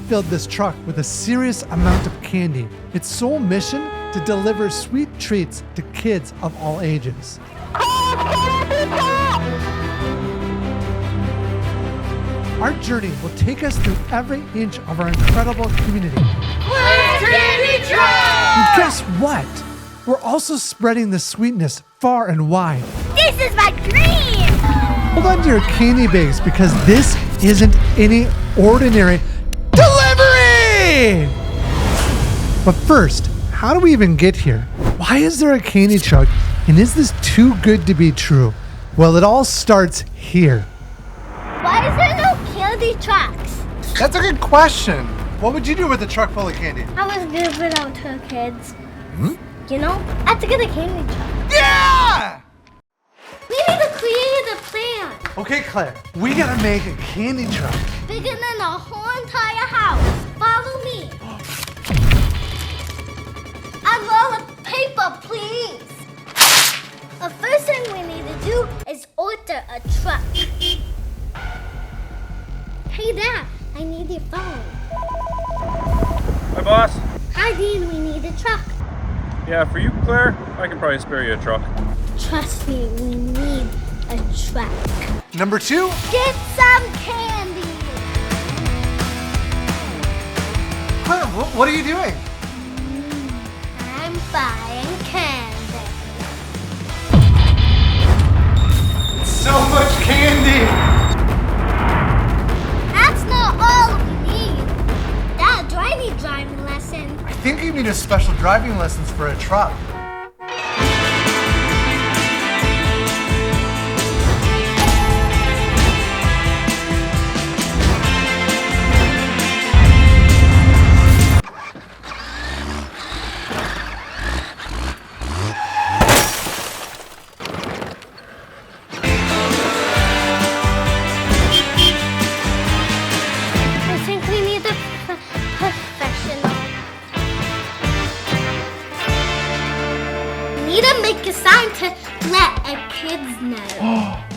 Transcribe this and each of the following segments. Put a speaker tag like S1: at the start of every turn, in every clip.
S1: filled this truck with a serious amount of candy. Its sole mission, to deliver sweet treats to kids of all ages. Our journey will take us through every inch of our incredible community.
S2: Candy truck!
S1: And guess what? We're also spreading the sweetness far and wide.
S2: This is my dream!
S1: Hold on to your candy bags because this isn't any ordinary delivery! But first, how do we even get here? Why is there a candy truck, and is this too good to be true? Well, it all starts here.
S2: Why is there no candy trucks?
S1: That's a good question. What would you do with a truck full of candy?
S2: I was give it out to kids. You know, I have to get a candy truck.
S1: Yeah!
S2: We need to create a plan.
S1: Okay, Claire, we gotta make a candy truck.
S2: Bigger than the whole entire house. Follow me. A roll of paper, please. The first thing we need to do is order a truck. Hey, Dad, I need your phone.
S3: Hi, boss.
S2: Hi, Dean, we need a truck.
S3: Yeah, for you, Claire, I can probably spare you a truck.
S2: Trust me, we need a truck.
S1: Number 2?
S2: Get some candy.
S1: Claire, what are you doing?
S2: I'm buying candy.
S1: So much candy!
S2: That's not all we need. Dad, do I need driving lessons?
S1: I think you need a special driving lessons for a truck.
S2: I think we need a professional. We need to make a sign to let our kids know.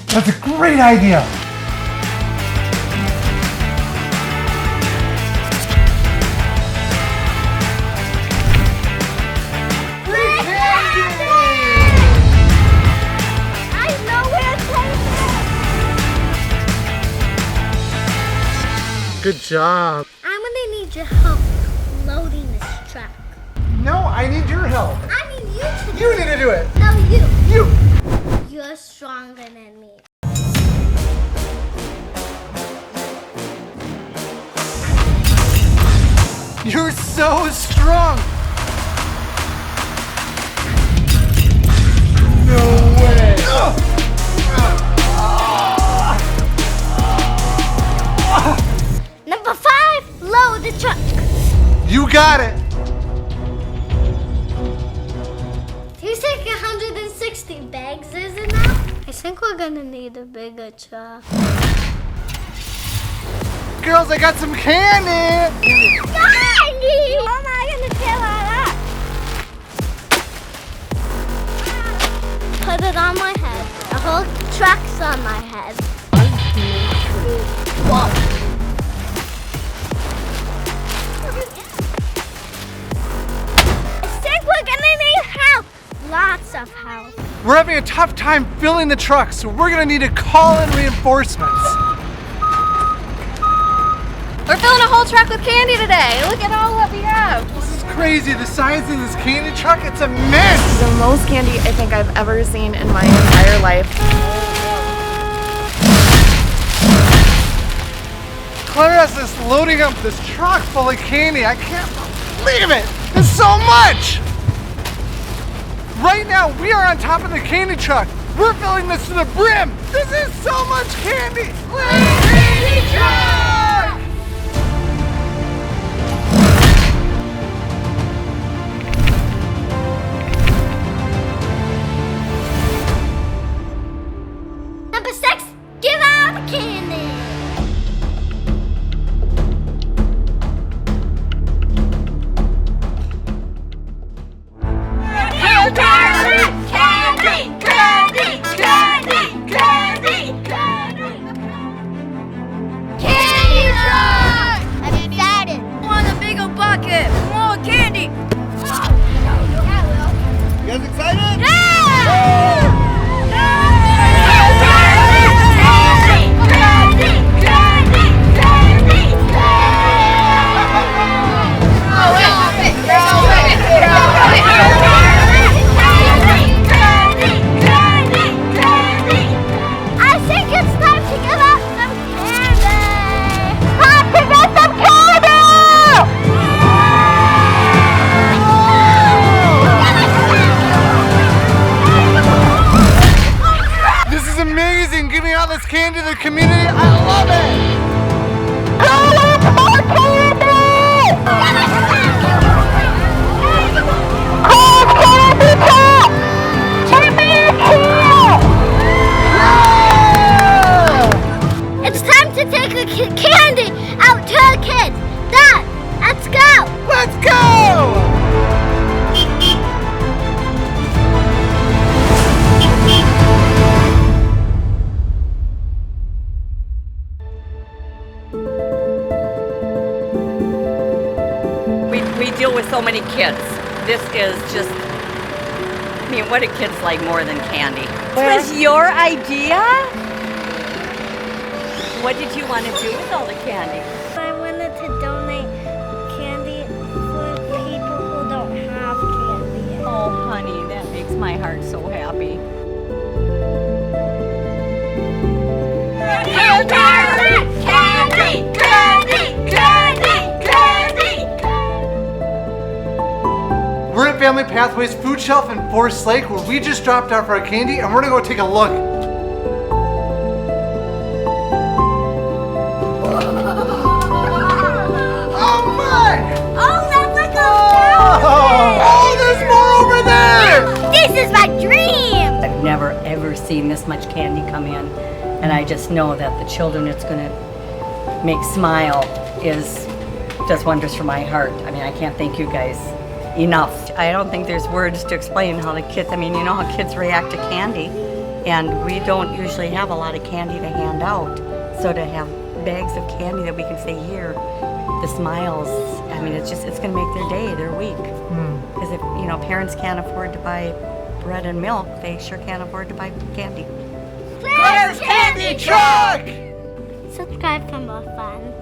S1: That's a great idea!
S2: I know where to take it.
S1: Good job.
S2: I'm gonna need your help loading this truck.
S1: No, I need your help.
S2: I need you to do
S1: You need to do it.
S2: No, you.
S1: You!
S2: You're stronger than me.
S1: You're so strong! No way!
S2: Number 5, load the truck.
S1: You got it!
S2: You think 160 bags is enough? I think we're gonna need a bigger truck.
S1: Girls, I got some candy!
S2: Candy! How am I gonna fill all that? Put it on my head. The whole truck's on my head. Whoa. I think we're gonna need help. Lots of help.
S1: We're having a tough time filling the truck, so we're gonna need to call in reinforcements.
S4: We're filling a whole truck with candy today. Look at all that we have.
S1: This is crazy. The size of this candy truck, it's immense.
S4: The most candy I think I've ever seen in my entire life.
S1: Claire has this loading up this truck full of candy. I can't believe it. There's so much. Right now, we are on top of the candy truck. We're filling this to the brim. This is so much candy. Candy truck!
S2: Number 6, give out the candy. Candy!
S1: this candy to the community. I love it.
S2: It's time to take the candy out to the kids. Dad, let's go.
S1: Let's go.
S5: We deal with so many kids. This is just, I mean, what do kids like more than candy? This was your idea? What did you want to do with all the candy?
S2: I wanted to donate candy for people who don't have candy.
S5: Oh, honey, that makes my heart so happy.
S2: Candy! Candy! Candy! Candy! Candy!
S1: We're at Family Pathways Food Shelf in Forest Lake where we just dropped off our candy and we're gonna go take a look. Oh my!
S2: Oh, that's like a
S1: Oh, there's more over there!
S2: This is my dream!
S5: I've never ever seen this much candy come in, and I just know that the children it's going to make smile does wonders for my heart. I mean, I can't thank you guys enough. I don't think there's words to explain how the kids, I mean, you know how kids react to candy, and we don't usually have a lot of candy to hand out, so to have bags of candy that we can say, here, the smiles, I mean, it's going to make their day, their week. Because if, you know, parents can't afford to buy bread and milk, they sure can't afford to buy candy.
S2: Claire's
S1: Candy Truck!
S2: Subscribe for more fun.